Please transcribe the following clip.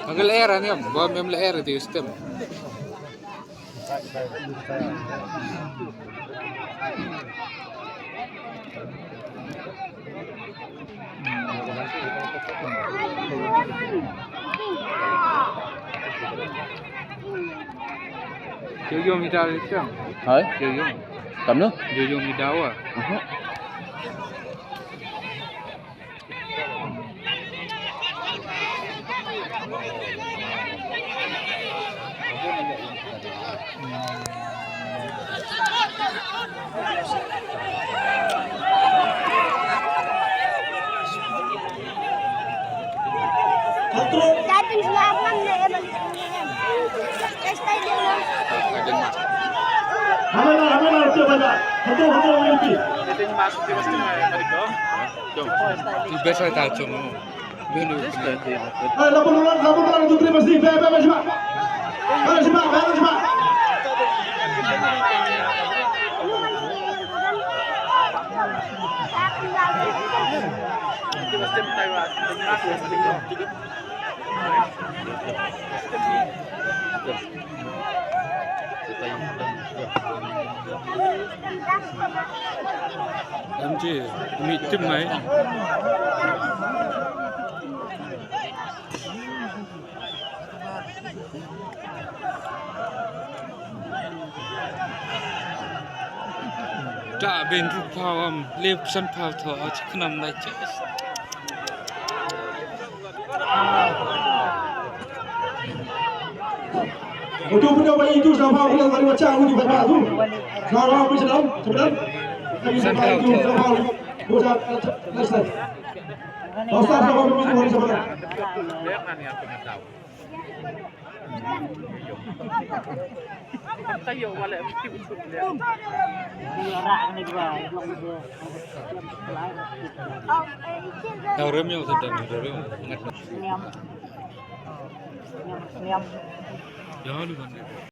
Ang era niya, bom yung era di sistem. Jojo midal itu. Hả? Jojo. Cầm nước. Jojo midal à. Dating selapan na stadium lang. Hamana, ito ba? Hato, Olimpik. Ito yung masok di basta balik ko. Ibesa tayo mo. Dulu. Laporan untuk terima kasih. Bebe, coba. Coba. Di basta tayo masok balik ko. Làm gì? Mịt tim máy. Đã bên rụp phao liệp sân phao thở chắc nằm lại chết. Untuk pendapat itu sama ulang kali macam ini pada tu. Kalau bisa dalam cepat. Kami sampai itu sama bosan selesai. Bosan sama itu hari sebentar. Lihat mana yang pengen tahu. Tayo wala mesti betul dia. Tao rem nhau thật là rem ngặt. Đó luôn.